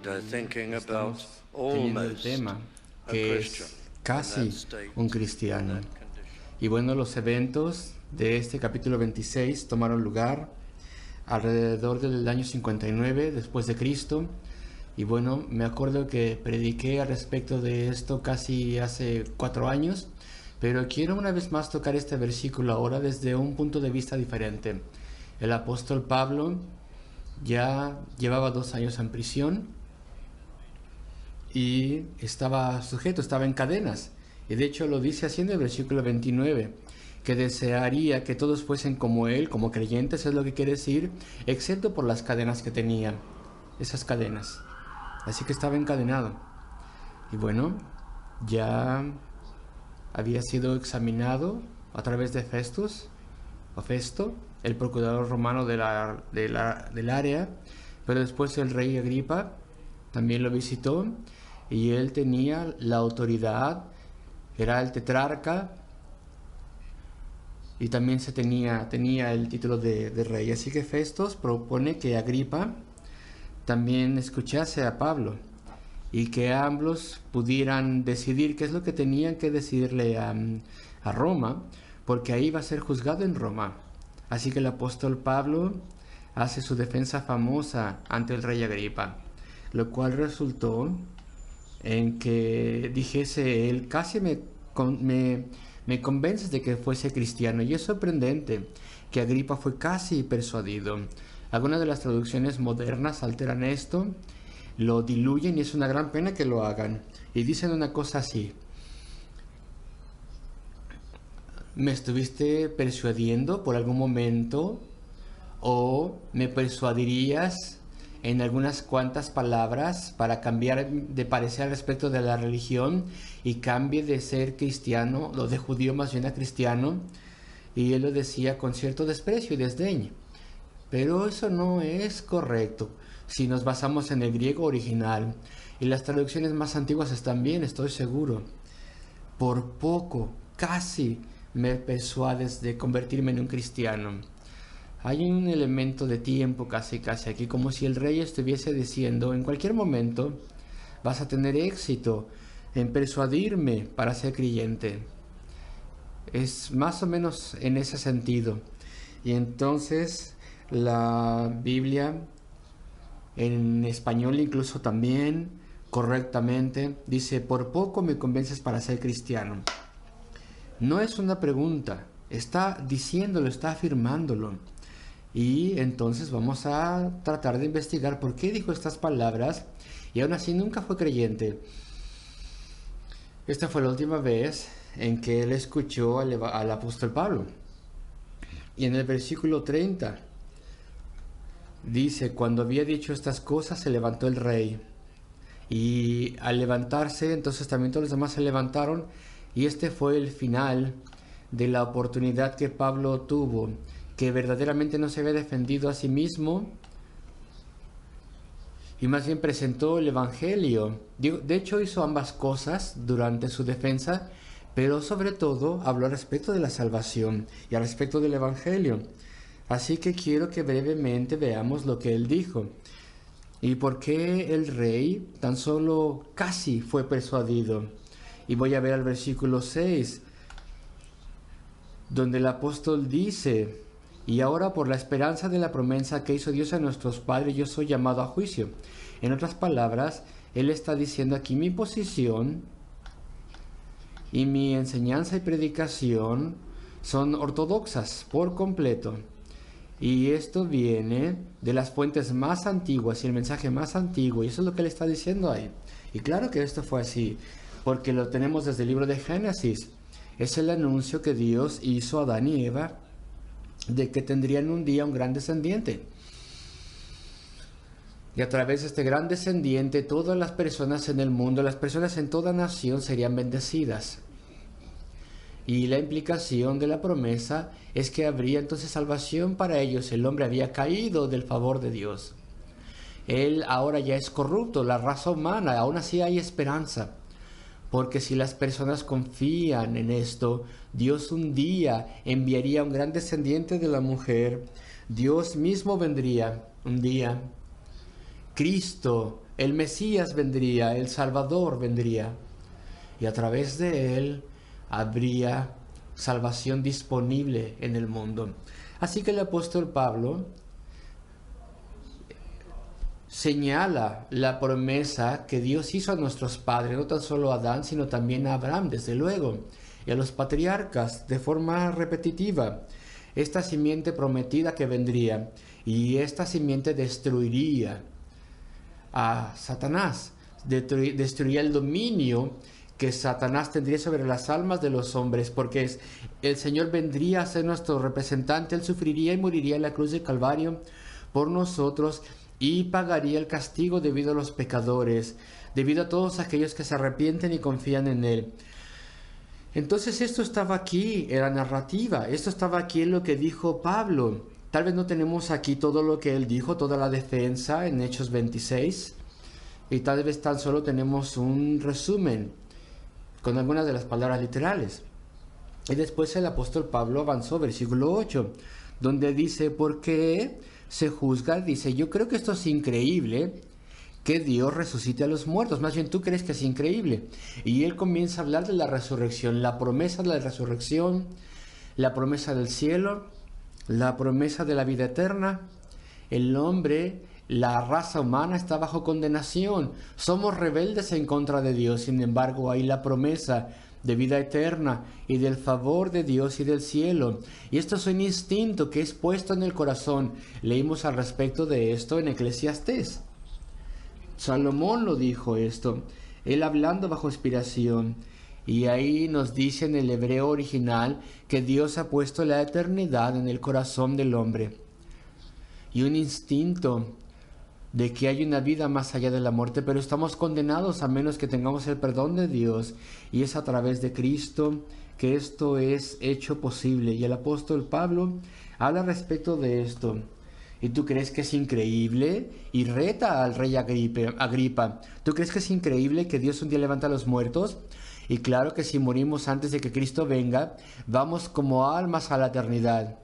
estamos teniendo el tema que es casi un cristiano. Y bueno, los eventos de este capítulo 26 tomaron lugar alrededor del año 59 después de Cristo. Y bueno, me acuerdo que prediqué al respecto de esto casi hace 4 años, pero quiero una vez más tocar este versículo ahora desde un punto de vista diferente. El apóstol Pablo ya llevaba 2 años en prisión y estaba sujeto, estaba en cadenas. Y de hecho lo dice así en el versículo 29, que desearía que todos fuesen como él, como creyentes, es lo que quiere decir, excepto por las cadenas que tenía, esas cadenas. Así que estaba encadenado. Y bueno, ya había sido examinado a través de Festo, el procurador romano del área, pero después el rey Agripa también lo visitó y él tenía la autoridad, era el tetrarca y también tenía el título de rey. Así que Festo propone que Agripa también escuchase a Pablo y que ambos pudieran decidir qué es lo que tenían que decirle a Roma, porque ahí va a ser juzgado en Roma. Así que el apóstol Pablo hace su defensa famosa ante el rey Agripa, lo cual resultó en que dijese él, casi me convences de que fuese cristiano. Y es sorprendente que Agripa fue casi persuadido. Algunas de las traducciones modernas alteran esto, lo diluyen y es una gran pena que lo hagan. Y dicen una cosa así: ¿me estuviste persuadiendo por algún momento? ¿O me persuadirías en algunas cuantas palabras para cambiar de parecer al respecto de la religión y cambie de ser cristiano, o de judío más bien a cristiano? Y él lo decía con cierto desprecio y desdén. Pero eso no es correcto si nos basamos en el griego original, y las traducciones más antiguas están bien, estoy seguro. Por poco, casi me persuades de convertirme en un cristiano. Hay un elemento de tiempo casi aquí, como si el rey estuviese diciendo, en cualquier momento vas a tener éxito en persuadirme para ser creyente. Es más o menos en ese sentido. Y entonces la Biblia en español incluso también correctamente dice, por poco me convences para ser cristiano. No es una pregunta, está diciéndolo, está afirmándolo. Y entonces vamos a tratar de investigar por qué dijo estas palabras y aún así nunca fue creyente. Esta fue la última vez en que él escuchó al apóstol Pablo. Y en el versículo 30 dice, cuando había dicho estas cosas se levantó el rey. Y al levantarse, entonces también todos los demás se levantaron, y este fue el final de la oportunidad que Pablo tuvo, que verdaderamente no se había defendido a sí mismo y más bien presentó el evangelio. De hecho hizo ambas cosas durante su defensa, pero sobre todo habló al respecto de la salvación y al respecto del evangelio. Así que quiero que brevemente veamos lo que él dijo y por qué el rey tan solo casi fue persuadido. Y voy a ver al versículo 6, donde el apóstol dice, y ahora por la esperanza de la promesa que hizo Dios a nuestros padres, yo soy llamado a juicio. En otras palabras, él está diciendo aquí, mi posición y mi enseñanza y predicación son ortodoxas por completo. Y esto viene de las fuentes más antiguas y el mensaje más antiguo. Y eso es lo que él está diciendo ahí. Y claro que esto fue así, porque lo tenemos desde el libro de Génesis. Es el anuncio que Dios hizo a Adán y Eva de que tendrían un día un gran descendiente. Y a través de este gran descendiente, todas las personas en el mundo, las personas en toda nación serían bendecidas. Y la implicación de la promesa es que habría entonces salvación para ellos. El hombre había caído del favor de Dios. Él ahora ya es corrupto, la raza humana, aún así hay esperanza. Porque si las personas confían en esto, Dios un día enviaría un gran descendiente de la mujer. Dios mismo vendría un día. Cristo el Mesías vendría, el Salvador vendría. Y a través de él habría salvación disponible en el mundo. Así que el apóstol Pablo señala la promesa que Dios hizo a nuestros padres, no tan solo a Adán, sino también a Abraham, desde luego, y a los patriarcas de forma repetitiva. Esta simiente prometida que vendría, y esta simiente destruiría a Satanás, destruiría el dominio que Satanás tendría sobre las almas de los hombres, porque el Señor vendría a ser nuestro representante. Él sufriría y moriría en la cruz del Calvario por nosotros y pagaría el castigo debido a los pecadores, debido a todos aquellos que se arrepienten y confían en Él. Entonces esto estaba aquí, era narrativa, esto estaba aquí en lo que dijo Pablo. Tal vez no tenemos aquí todo lo que él dijo, toda la defensa en Hechos 26, y tal vez tan solo tenemos un resumen con algunas de las palabras literales. Y después el apóstol Pablo avanzó, versículo 8, donde dice, ¿por qué se juzga? Dice, yo creo que esto es increíble, que Dios resucite a los muertos. Más bien tú crees que es increíble. Y él comienza a hablar de la resurrección, la promesa de la resurrección, la promesa del cielo, la promesa de la vida eterna. El hombre, la raza humana está bajo condenación. Somos rebeldes en contra de Dios. Sin embargo, hay la promesa de vida eterna y del favor de Dios y del cielo. Y esto es un instinto que es puesto en el corazón. Leímos al respecto de esto en Eclesiastés. Salomón lo dijo esto, él hablando bajo inspiración. Y ahí nos dice en el hebreo original que Dios ha puesto la eternidad en el corazón del hombre. Y un instinto de que hay una vida más allá de la muerte, pero estamos condenados a menos que tengamos el perdón de Dios. Y es a través de Cristo que esto es hecho posible. Y el apóstol Pablo habla respecto de esto. ¿Y tú crees que es increíble? Y reta al rey Agripa. ¿Tú crees que es increíble que Dios un día levanta a los muertos? Y claro que si morimos antes de que Cristo venga, vamos como almas a la eternidad.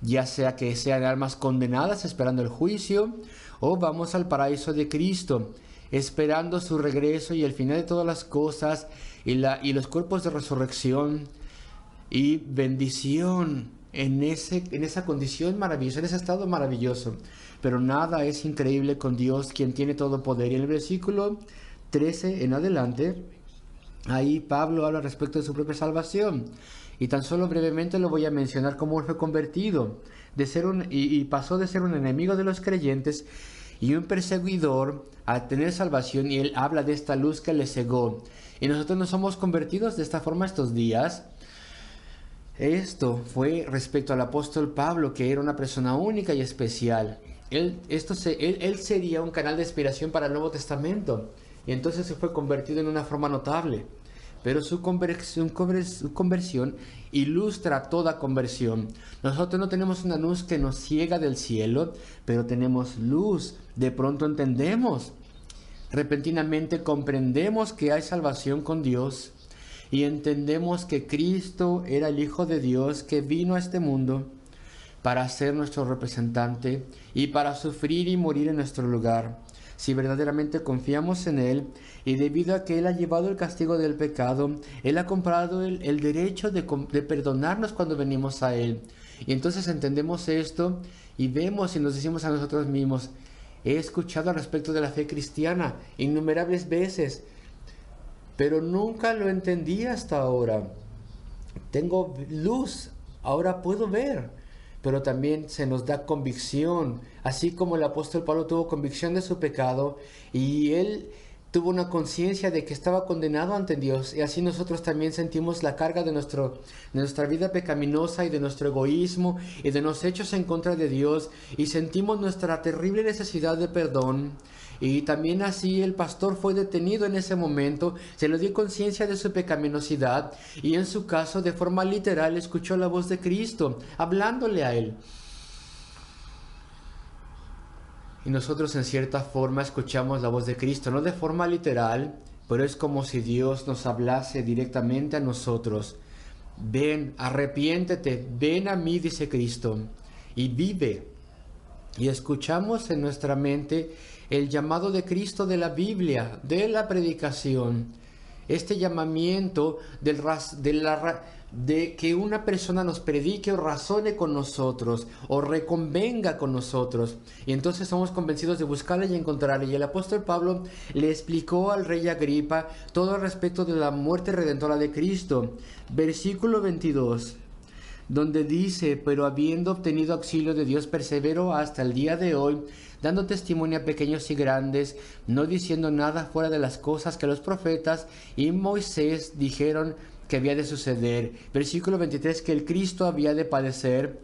Ya sea que sean almas condenadas esperando el juicio, o vamos al paraíso de Cristo, esperando su regreso y el final de todas las cosas, y los cuerpos de resurrección y bendición. En esa condición maravillosa, en ese estado maravilloso. Pero nada es increíble con Dios, quien tiene todo poder. Y en el versículo 13 en adelante, ahí Pablo habla respecto de su propia salvación. Y tan solo brevemente lo voy a mencionar cómo él fue convertido. Y pasó de ser un enemigo de los creyentes y un perseguidor a tener salvación. Y él habla de esta luz que le cegó. Y nosotros nos somos convertidos de esta forma estos días. Esto fue respecto al apóstol Pablo, que era una persona única y especial. Él sería un canal de inspiración para el Nuevo Testamento. Y entonces se fue convertido en una forma notable. Pero su conversión ilustra toda conversión. Nosotros no tenemos una luz que nos ciega del cielo, pero tenemos luz. De pronto entendemos. Repentinamente comprendemos que hay salvación con Dios. Y entendemos que Cristo era el Hijo de Dios que vino a este mundo para ser nuestro representante y para sufrir y morir en nuestro lugar. Si verdaderamente confiamos en Él y debido a que Él ha llevado el castigo del pecado, Él ha comprado el derecho de perdonarnos cuando venimos a Él. Y entonces entendemos esto y vemos y nos decimos a nosotros mismos, he escuchado al respecto de la fe cristiana innumerables veces, pero nunca lo entendí hasta ahora. Tengo luz, ahora puedo ver, pero también se nos da convicción, así como el apóstol Pablo tuvo convicción de su pecado y él tuvo una conciencia de que estaba condenado ante Dios, y así nosotros también sentimos la carga de nuestra vida pecaminosa y de nuestro egoísmo y de los hechos en contra de Dios, y sentimos nuestra terrible necesidad de perdón. Y también así el pastor fue detenido en ese momento, se le dio conciencia de su pecaminosidad y en su caso de forma literal escuchó la voz de Cristo hablándole a él. Y nosotros en cierta forma escuchamos la voz de Cristo, no de forma literal, pero es como si Dios nos hablase directamente a nosotros. Ven, arrepiéntete, ven a mí, dice Cristo, y vive. Y escuchamos en nuestra mente el llamado de Cristo de la Biblia, de la predicación. Este llamamiento de que una persona nos predique o razone con nosotros o reconvenga con nosotros. Y entonces somos convencidos de buscarla y encontrarla. Y el apóstol Pablo le explicó al rey Agripa todo al respecto de la muerte redentora de Cristo. Versículo 22. Donde dice: pero habiendo obtenido auxilio de Dios, persevero hasta el día de hoy, dando testimonio a pequeños y grandes, no diciendo nada fuera de las cosas que los profetas y Moisés dijeron que había de suceder. Versículo 23, que el Cristo había de padecer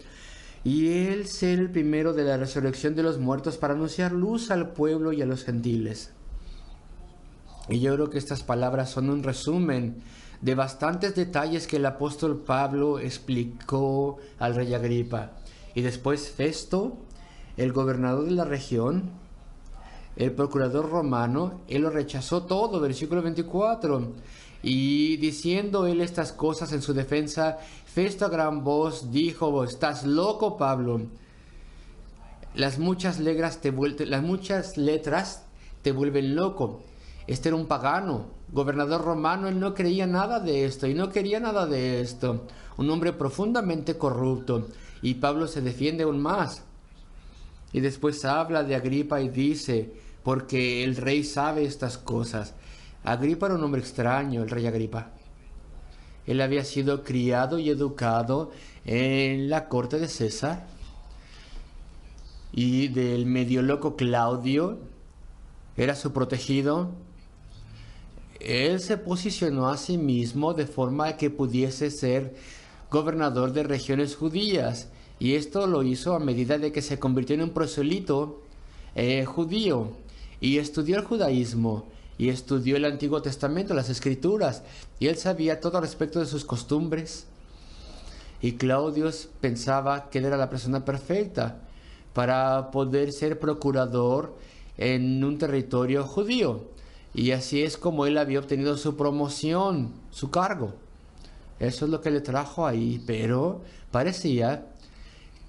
y él ser el primero de la resurrección de los muertos para anunciar luz al pueblo y a los gentiles. Y yo creo que estas palabras son un resumen de bastantes detalles que el apóstol Pablo explicó al rey Agripa. Y después Festo, el gobernador de la región, el procurador romano, él lo rechazó todo, versículo 24. Y diciendo él estas cosas en su defensa, Festo a gran voz dijo: estás loco, Pablo. Las muchas letras te vuelven loco. Este era un pagano, gobernador romano, él no creía nada de esto y no quería nada de esto. Un hombre profundamente corrupto. Y Pablo se defiende aún más. Y después habla de Agripa y dice: porque el rey sabe estas cosas. Agripa era un hombre extraño, el rey Agripa. Él había sido criado y educado en la corte de César. Y del medio loco Claudio era su protegido. Él se posicionó a sí mismo de forma que pudiese ser gobernador de regiones judías. Y esto lo hizo a medida de que se convirtió en un prosélito judío. Y estudió el judaísmo. Y estudió el Antiguo Testamento, las Escrituras. Y él sabía todo respecto de sus costumbres. Y Claudio pensaba que él era la persona perfecta para poder ser procurador en un territorio judío. Y así es como él había obtenido su promoción, su cargo. Eso es lo que le trajo ahí. Pero parecía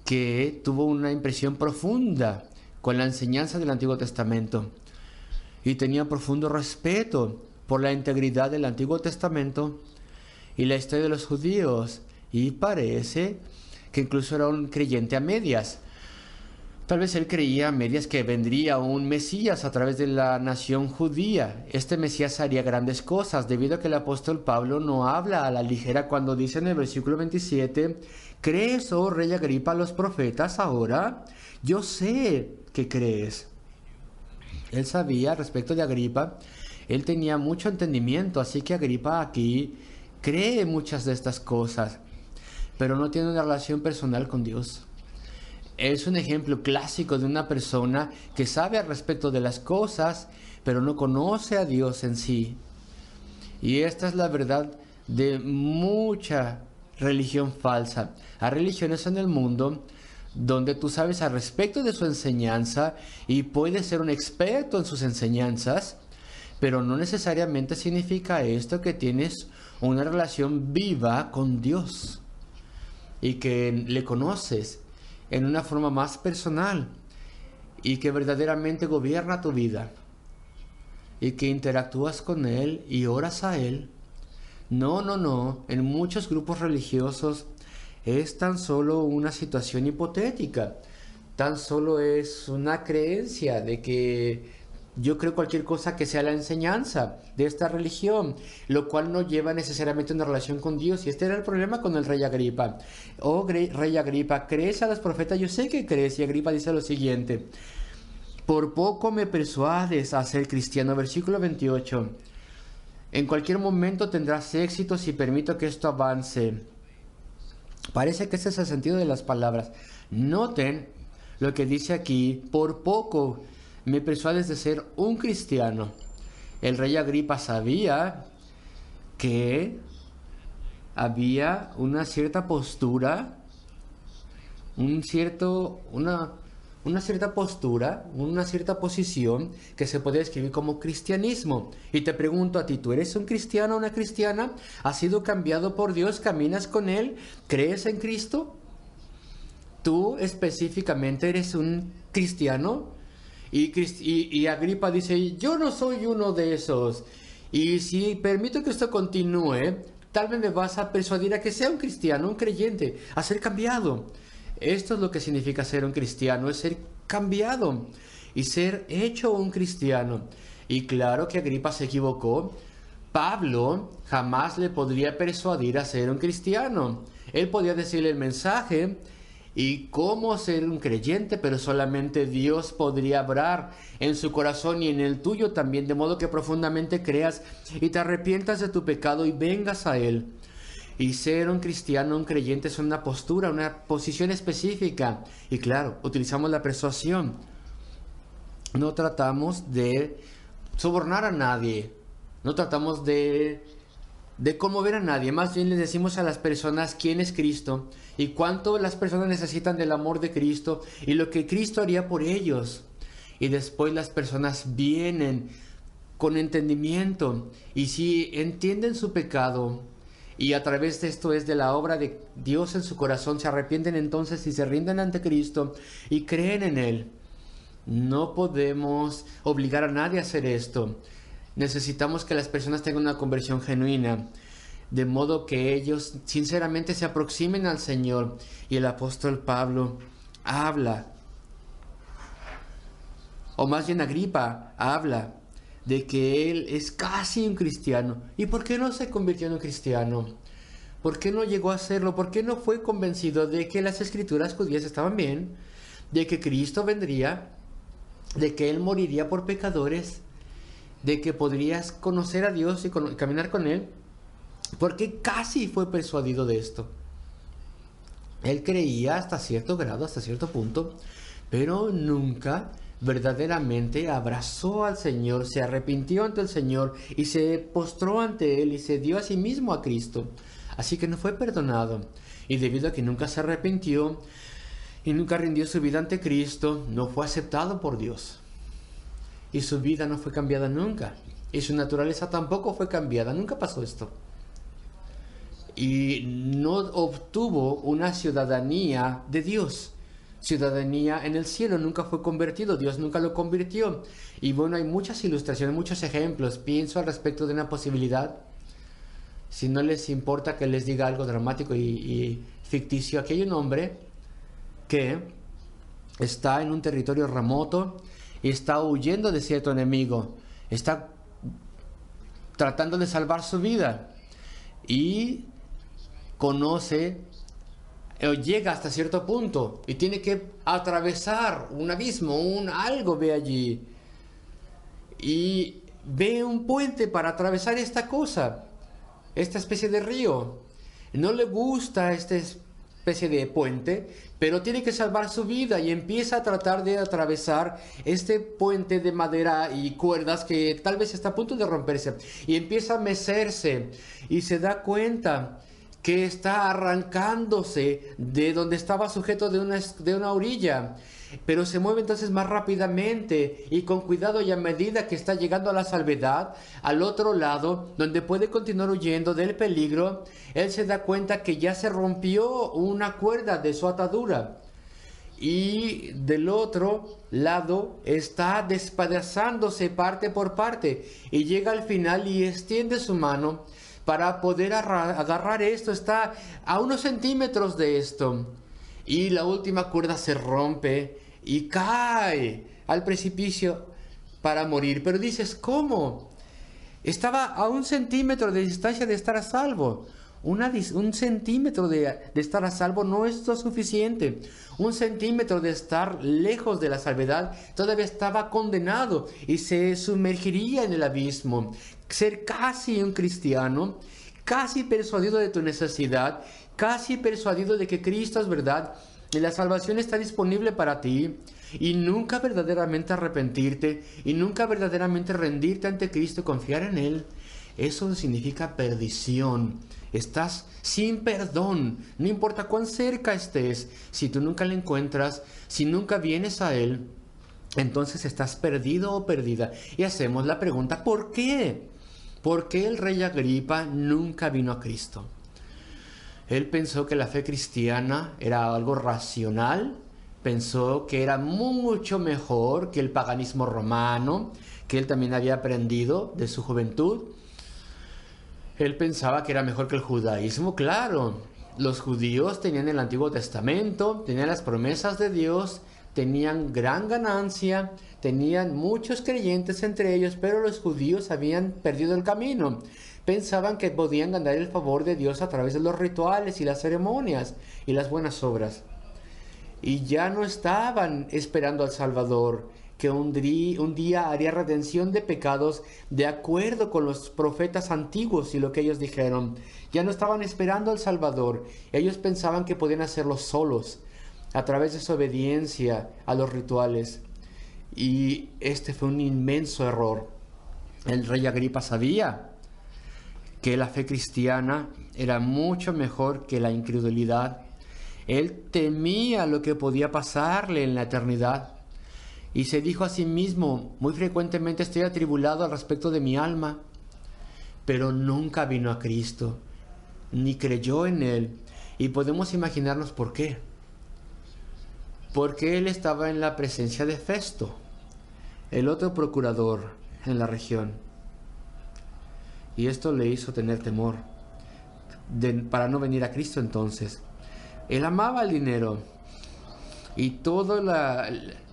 que tuvo una impresión profunda con la enseñanza del Antiguo Testamento. Y tenía profundo respeto por la integridad del Antiguo Testamento y la historia de los judíos. Y parece que incluso era un creyente a medias. Tal vez él creía a medias que vendría un Mesías a través de la nación judía. Este Mesías haría grandes cosas, debido a que el apóstol Pablo no habla a la ligera cuando dice en el versículo 27: ¿crees, oh rey Agripa, a los profetas ahora? Yo sé que crees. Él sabía respecto de Agripa, él tenía mucho entendimiento, así que Agripa aquí cree muchas de estas cosas, pero no tiene una relación personal con Dios. Es un ejemplo clásico de una persona que sabe al respecto de las cosas, pero no conoce a Dios en sí. Y esta es la verdad de mucha religión falsa. Hay religiones en el mundo donde tú sabes al respecto de su enseñanza y puedes ser un experto en sus enseñanzas, pero no necesariamente significa esto que tienes una relación viva con Dios y que le conoces en una forma más personal y que verdaderamente gobierna tu vida y que interactúas con Él y oras a Él. No. En muchos grupos religiosos es tan solo una situación hipotética, tan solo es una creencia de que yo creo cualquier cosa que sea la enseñanza de esta religión, lo cual no lleva necesariamente una relación con Dios. Y este era el problema con el rey Agripa. Oh rey Agripa, ¿crees a los profetas? Yo sé que crees. Y Agripa dice lo siguiente: por poco me persuades a ser cristiano. Versículo 28. En cualquier momento tendrás éxito si permito que esto avance. Parece que ese es el sentido de las palabras. Noten lo que dice aquí: por poco me persuades de ser un cristiano. El rey Agripa sabía que había una cierta postura, una cierta posición que se puede describir como cristianismo. Y te pregunto a ti, ¿tú eres un cristiano o una cristiana? ¿Has sido cambiado por Dios? ¿Caminas con Él? ¿Crees en Cristo? ¿Tú específicamente eres un cristiano? Y Agripa dice, yo no soy uno de esos. Y si permito que esto continúe, tal vez me vas a persuadir a que sea un cristiano, un creyente, a ser cambiado. Esto es lo que significa ser un cristiano, es ser cambiado y ser hecho un cristiano. Y claro que Agripa se equivocó. Pablo jamás le podría persuadir a ser un cristiano. Él podía decirle el mensaje y cómo ser un creyente, pero solamente Dios podría obrar en su corazón y en el tuyo también, de modo que profundamente creas y te arrepientas de tu pecado y vengas a Él. Y ser un cristiano, un creyente, es una postura, una posición específica. Y claro, utilizamos la persuasión. No tratamos de sobornar a nadie. No tratamos de conmover a nadie. Más bien les decimos a las personas quién es Cristo y cuánto las personas necesitan del amor de Cristo y lo que Cristo haría por ellos. Y después las personas vienen con entendimiento. Y si entienden su pecado y a través de esto es de la obra de Dios en su corazón, se arrepienten entonces y se rinden ante Cristo y creen en Él. No podemos obligar a nadie a hacer esto. Necesitamos que las personas tengan una conversión genuina, de modo que ellos sinceramente se aproximen al Señor. Y el apóstol Pablo habla, o más bien Agripa habla, de que él es casi un cristiano. ¿Y por qué no se convirtió en un cristiano? ¿Por qué no llegó a serlo? ¿Por qué no fue convencido de que las escrituras judías estaban bien? De que Cristo vendría, de que Él moriría por pecadores, de que podrías conocer a Dios y caminar con Él. Porque casi fue persuadido de esto. Él creía hasta cierto grado, hasta cierto punto, pero nunca verdaderamente abrazó al Señor, se arrepintió ante el Señor y se postró ante Él y se dio a sí mismo a Cristo. Así que no fue perdonado. Y debido a que nunca se arrepintió y nunca rindió su vida ante Cristo, no fue aceptado por Dios. Y su vida no fue cambiada nunca. Y su naturaleza tampoco fue cambiada. Nunca pasó esto. Y no obtuvo una ciudadanía de Dios. Ciudadanía en el cielo. Nunca fue convertido. Dios nunca lo convirtió. Y bueno, hay muchas ilustraciones, muchos ejemplos. Pienso al respecto de una posibilidad. Si no les importa que les diga algo dramático y ficticio. Aquí hay un hombre que está en un territorio remoto y está huyendo de cierto enemigo. Está tratando de salvar su vida. Y conoce o llega hasta cierto punto y tiene que atravesar un abismo, algo ve allí. Y ve un puente para atravesar esta cosa, esta especie de río. No le gusta esta especie de puente, pero tiene que salvar su vida y empieza a tratar de atravesar este puente de madera y cuerdas que tal vez está a punto de romperse, y empieza a mecerse y se da cuenta que está arrancándose de donde estaba sujeto de una orilla, pero se mueve entonces más rápidamente y con cuidado, y a medida que está llegando a la salvedad, al otro lado, donde puede continuar huyendo del peligro, él se da cuenta que ya se rompió una cuerda de su atadura. Y del otro lado está despedazándose parte por parte, y llega al final y extiende su mano para poder agarrar esto. Está a unos centímetros de esto, y la última cuerda se rompe y cae al precipicio para morir. Pero dices, ¿cómo? Estaba a un centímetro de distancia de estar a salvo. Un centímetro de estar a salvo no es lo suficiente. Un centímetro de estar lejos de la salvedad, todavía estaba condenado y se sumergiría en el abismo. Ser casi un cristiano, casi persuadido de tu necesidad, casi persuadido de que Cristo es verdad y la salvación está disponible para ti, y nunca verdaderamente arrepentirte y nunca verdaderamente rendirte ante Cristo y confiar en Él. Eso significa perdición. Estás sin perdón, no importa cuán cerca estés. Si tú nunca le encuentras, si nunca vienes a Él, entonces estás perdido o perdida. Y hacemos la pregunta, ¿por qué? ¿Por qué el rey Agripa nunca vino a Cristo? Él pensó que la fe cristiana era algo racional, pensó que era mucho mejor que el paganismo romano, que él también había aprendido de su juventud. Él pensaba que era mejor que el judaísmo, claro. Los judíos tenían el Antiguo Testamento, tenían las promesas de Dios, tenían gran ganancia, tenían muchos creyentes entre ellos, pero los judíos habían perdido el camino. Pensaban que podían ganar el favor de Dios a través de los rituales y las ceremonias y las buenas obras. Y ya no estaban esperando al Salvador, que un día haría redención de pecados de acuerdo con los profetas antiguos y lo que ellos dijeron. Ya no estaban esperando al Salvador. Ellos pensaban que podían hacerlo solos, a través de su obediencia a los rituales. Y este fue un inmenso error. El rey Agripa sabía que la fe cristiana era mucho mejor que la incredulidad. Él temía lo que podía pasarle en la eternidad. Y se dijo a sí mismo, muy frecuentemente estoy atribulado al respecto de mi alma. Pero nunca vino a Cristo, ni creyó en Él. Y podemos imaginarnos por qué. Porque él estaba en la presencia de Festo, el otro procurador en la región. Y esto le hizo tener temor para no venir a Cristo entonces. Él amaba el dinero y todo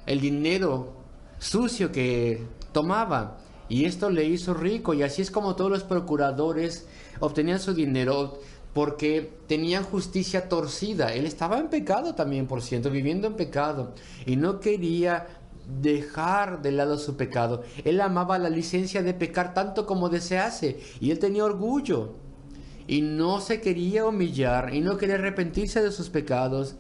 el dinero sucio que tomaba. Y esto le hizo rico, y así es como todos los procuradores obtenían su dinero, porque tenían justicia torcida. Él estaba en pecado también, por cierto, viviendo en pecado, y no quería dejar de lado su pecado. Él amaba la licencia de pecar tanto como desease, y él tenía orgullo, y no se quería humillar, y no quería arrepentirse de sus pecados.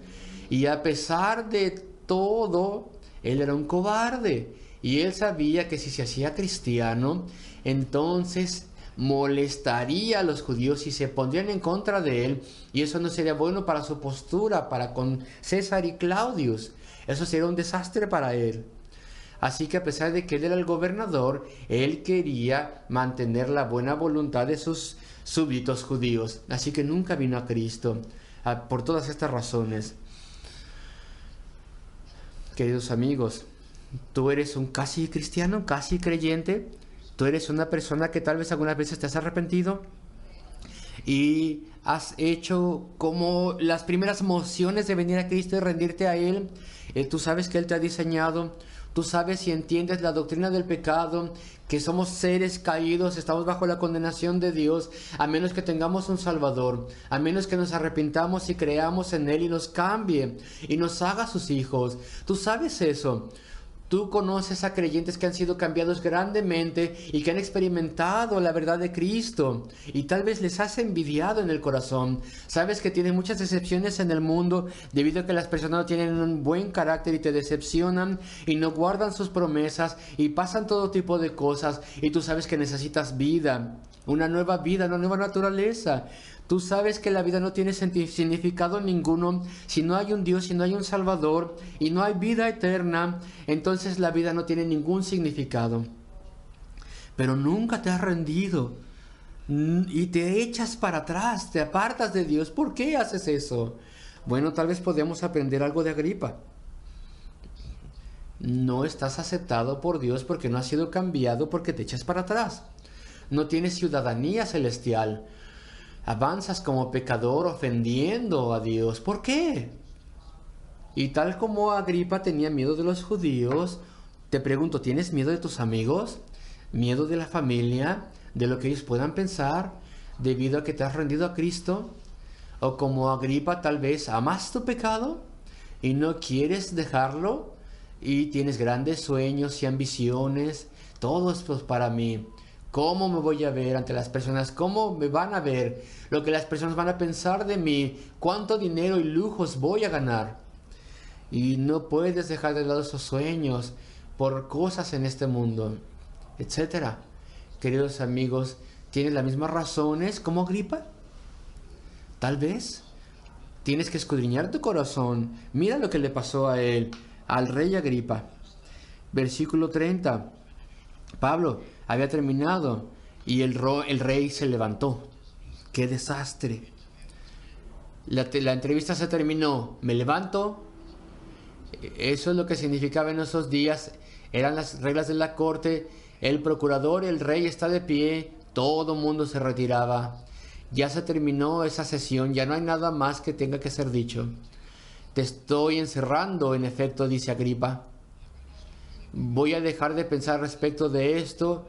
Y a pesar de todo, él era un cobarde, y él sabía que si se hacía cristiano, entonces molestaría a los judíos y se pondrían en contra de él, y eso no sería bueno para su postura para con César y Claudius. Eso sería un desastre para él. Así que a pesar de que él era el gobernador, él quería mantener la buena voluntad de sus súbditos judíos. Así que nunca vino a Cristo, por todas estas razones. Queridos amigos, tú eres un casi cristiano, casi creyente. Tú eres una persona que tal vez algunas veces te has arrepentido y has hecho como las primeras mociones de venir a Cristo y rendirte a Él. Tú sabes que Él te ha diseñado. Tú sabes y entiendes la doctrina del pecado, que somos seres caídos, estamos bajo la condenación de Dios, a menos que tengamos un Salvador, a menos que nos arrepintamos y creamos en Él y nos cambie y nos haga sus hijos. Tú sabes eso. Tú conoces a creyentes que han sido cambiados grandemente y que han experimentado la verdad de Cristo, y tal vez les has envidiado en el corazón. Sabes que tienen muchas decepciones en el mundo debido a que las personas no tienen un buen carácter y te decepcionan y no guardan sus promesas y pasan todo tipo de cosas, y tú sabes que necesitas vida, una nueva vida, una nueva naturaleza. Tú sabes que la vida no tiene significado ninguno si no hay un Dios, si no hay un Salvador y no hay vida eterna. Entonces la vida no tiene ningún significado. Pero nunca te has rendido y te echas para atrás, te apartas de Dios. ¿Por qué haces eso? Bueno, tal vez podemos aprender algo de Agripa. No estás aceptado por Dios porque no has sido cambiado, porque te echas para atrás. No tienes ciudadanía celestial. Avanzas como pecador ofendiendo a Dios. ¿Por qué? Y tal como Agripa tenía miedo de los judíos, te pregunto, ¿tienes miedo de tus amigos? ¿Miedo de la familia? ¿De lo que ellos puedan pensar? ¿Debido a que te has rendido a Cristo? ¿O como Agripa tal vez amas tu pecado y no quieres dejarlo? Y tienes grandes sueños y ambiciones. Todo es pues para mí. ¿Cómo me voy a ver ante las personas? ¿Cómo me van a ver? Lo que las personas van a pensar de mí. ¿Cuánto dinero y lujos voy a ganar? Y no puedes dejar de lado esos sueños por cosas en este mundo, etcétera. Queridos amigos, ¿tienes las mismas razones como Agripa? Tal vez. Tienes que escudriñar tu corazón. Mira lo que le pasó a él, al rey Agripa. Versículo 30. Pablo había terminado y el rey se levantó. ¡Qué desastre! La entrevista se terminó. Me levanto Eso es lo que significaba en esos días. Eran las reglas de la corte. El procurador, el rey está de pie. Todo el mundo se retiraba. Ya se terminó esa sesión. Ya no hay nada más que tenga que ser dicho. Te estoy encerrando, en efecto, dice Agripa. Voy a dejar de pensar respecto de esto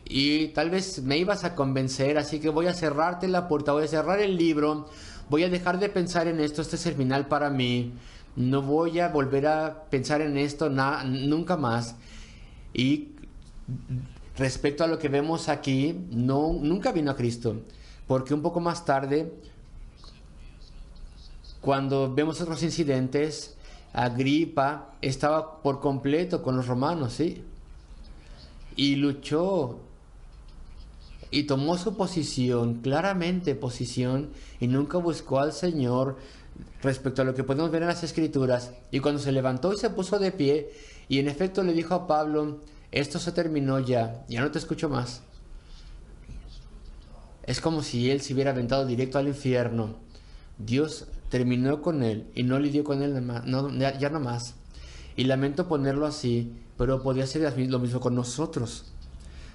y tal vez me ibas a convencer, así que voy a cerrarte la puerta, voy a cerrar el libro, voy a dejar de pensar en esto, este es el final para mí, no voy a volver a pensar en esto nunca más. Y respecto a lo que vemos aquí, nunca vino a Cristo, porque un poco más tarde, cuando vemos otros incidentes, Agripa estaba por completo con los romanos, ¿sí? Y luchó y tomó su posición, claramente posición, y nunca buscó al Señor respecto a lo que podemos ver en las Escrituras. Y cuando se levantó y se puso de pie, y en efecto le dijo a Pablo, esto se terminó ya no te escucho más. Es como si él se hubiera aventado directo al infierno. Dios terminó con él y no lidió con él ya no más. Y lamento ponerlo así, pero podría ser lo mismo con nosotros.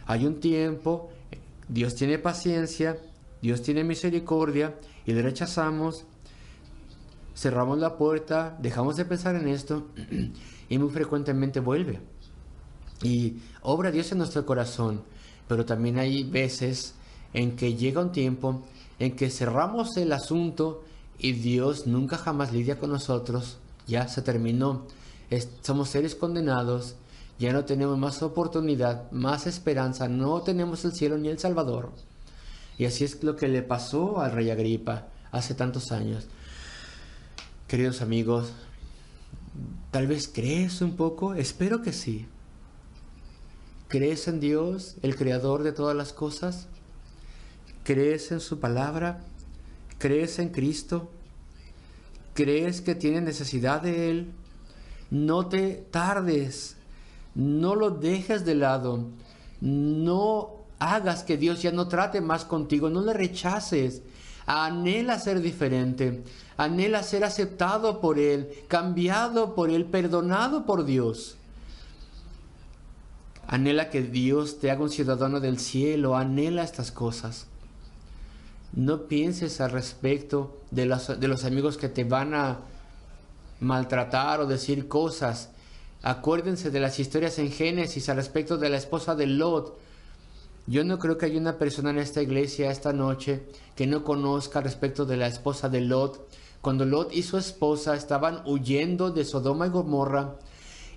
Hay un tiempo, Dios tiene paciencia, Dios tiene misericordia y le rechazamos, cerramos la puerta, dejamos de pensar en esto y muy frecuentemente vuelve. Y obra Dios en nuestro corazón, pero también hay veces en que llega un tiempo en que cerramos el asunto y Dios nunca jamás lidia con nosotros. Ya se terminó. Somos seres condenados. Ya no tenemos más oportunidad, más esperanza. No tenemos el cielo ni el Salvador. Y así es lo que le pasó al rey Agripa hace tantos años. Queridos amigos, tal vez crees un poco. Espero que sí. ¿Crees en Dios, el creador de todas las cosas? ¿Crees en su palabra? ¿Crees en Cristo? ¿Crees que tienes necesidad de Él? No te tardes, no lo dejes de lado, no hagas que Dios ya no trate más contigo, no le rechaces. Anhela ser diferente, anhela ser aceptado por Él, cambiado por Él, perdonado por Dios. Anhela que Dios te haga un ciudadano del cielo, anhela estas cosas. No pienses al respecto de los amigos que te van a maltratar o decir cosas. Acuérdense de las historias en Génesis al respecto de la esposa de Lot. Yo no creo que haya una persona en esta iglesia esta noche que no conozca respecto de la esposa de Lot. Cuando Lot y su esposa estaban huyendo de Sodoma y Gomorra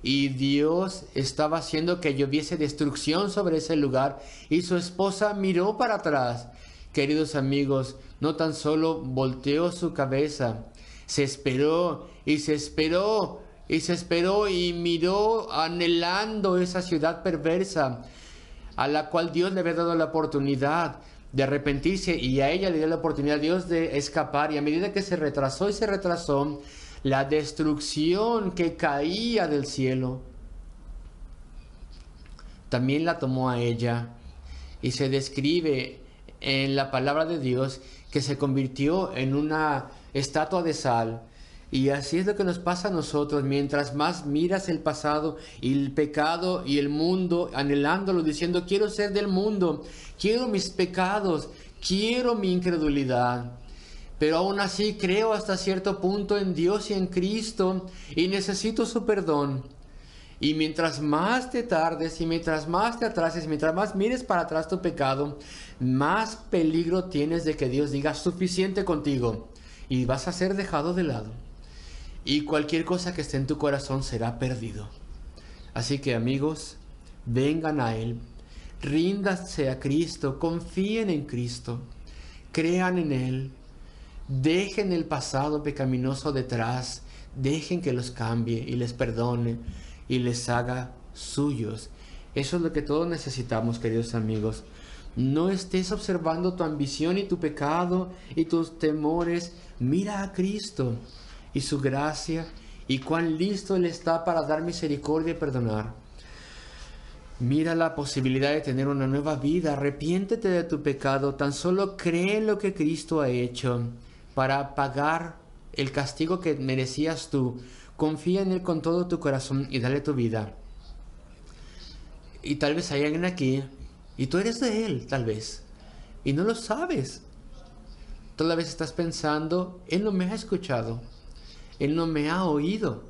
y Dios estaba haciendo que lloviese destrucción sobre ese lugar y su esposa miró para atrás. Queridos amigos, no tan solo volteó su cabeza, se esperó y se esperó y se esperó y miró anhelando esa ciudad perversa a la cual Dios le había dado la oportunidad de arrepentirse y a ella le dio la oportunidad a Dios de escapar. Y a medida que se retrasó y se retrasó, la destrucción que caía del cielo también la tomó a ella. Y se describe en la palabra de Dios que se convirtió en una estatua de sal. Y así es lo que nos pasa a nosotros. Mientras más miras el pasado y el pecado y el mundo, anhelándolo, diciendo quiero ser del mundo, quiero mis pecados, quiero mi incredulidad, pero aún así creo hasta cierto punto en Dios y en Cristo y necesito su perdón. Y mientras más te tardes y mientras más te atrases, mientras más mires para atrás tu pecado, más peligro tienes de que Dios diga suficiente contigo y vas a ser dejado de lado. Y cualquier cosa que esté en tu corazón será perdido. Así que amigos, vengan a Él, ríndanse a Cristo, confíen en Cristo, crean en Él, dejen el pasado pecaminoso detrás, dejen que los cambie y les perdone y les haga suyos. Eso es lo que todos necesitamos, queridos amigos. No estés observando tu ambición y tu pecado y tus temores. Mira a Cristo y su gracia y cuán listo Él está para dar misericordia y perdonar. Mira la posibilidad de tener una nueva vida. Arrepiéntete de tu pecado. Tan solo cree en lo que Cristo ha hecho para pagar el castigo que merecías tú. Confía en Él con todo tu corazón y dale tu vida. Y tal vez hay alguien aquí, y tú eres de Él, tal vez, y no lo sabes. Toda vez estás pensando, Él no me ha escuchado, Él no me ha oído.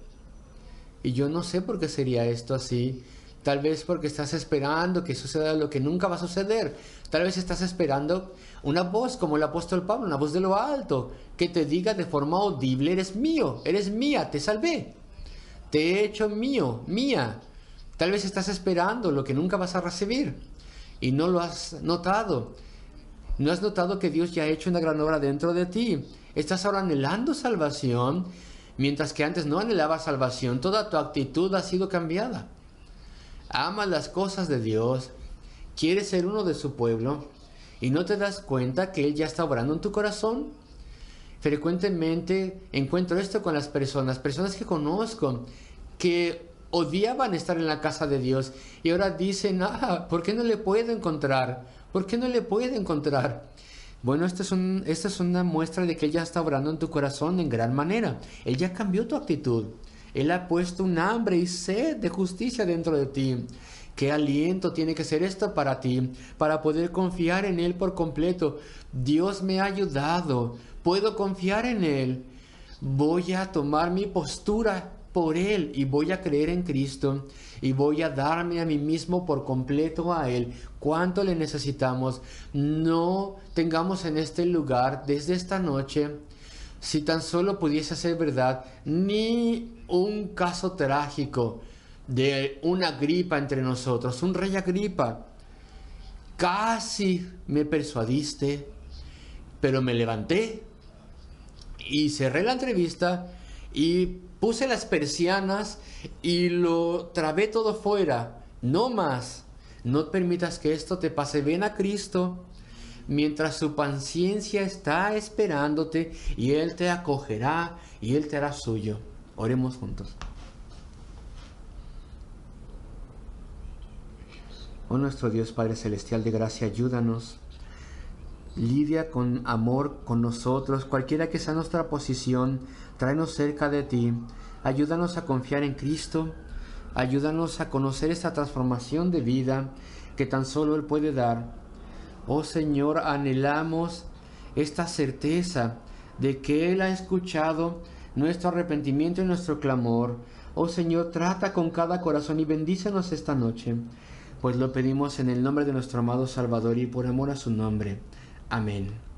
Y yo no sé por qué sería esto así. Tal vez porque estás esperando que suceda lo que nunca va a suceder. Tal vez estás esperando una voz como el apóstol Pablo, una voz de lo alto, que te diga de forma audible, eres mío, eres mía, te salvé. Te he hecho mío, mía. Tal vez estás esperando lo que nunca vas a recibir y no lo has notado. No has notado que Dios ya ha hecho una gran obra dentro de ti. Estás ahora anhelando salvación, mientras que antes no anhelabas salvación. Toda tu actitud ha sido cambiada. Amas las cosas de Dios, quieres ser uno de su pueblo y no te das cuenta que Él ya está obrando en tu corazón. Frecuentemente encuentro esto con las personas que conozco, que odiaban estar en la casa de Dios y ahora dicen, ¿por qué no le puedo encontrar? ¿Por qué no le puedo encontrar? Bueno, esta es una muestra de que Él ya está obrando en tu corazón en gran manera. Él ya cambió tu actitud. Él ha puesto un hambre y sed de justicia dentro de ti. ¿Qué aliento tiene que ser esto para ti? Para poder confiar en Él por completo. Dios me ha ayudado. Puedo confiar en Él. Voy a tomar mi postura por Él y voy a creer en Cristo y voy a darme a mí mismo por completo a Él. ¿Cuánto le necesitamos? No tengamos en este lugar desde esta noche, si tan solo pudiese ser verdad, ni un caso trágico de una gripa entre nosotros. Un rey Agripa, casi me persuadiste, pero me levanté y cerré la entrevista y puse las persianas y lo trabé todo fuera. No más. No permitas que esto te pase. Ven a Cristo mientras su paciencia está esperándote y Él te acogerá y Él te hará suyo. Oremos juntos. Oh nuestro Dios Padre Celestial de gracia, ayúdanos. Lidia con amor con nosotros, cualquiera que sea nuestra posición, tráenos cerca de ti. Ayúdanos a confiar en Cristo. Ayúdanos a conocer esta transformación de vida que tan solo Él puede dar. Oh Señor, anhelamos esta certeza de que Él ha escuchado nuestro arrepentimiento y nuestro clamor. Oh Señor, trata con cada corazón y bendícenos esta noche, pues lo pedimos en el nombre de nuestro amado Salvador y por amor a su nombre. Amén.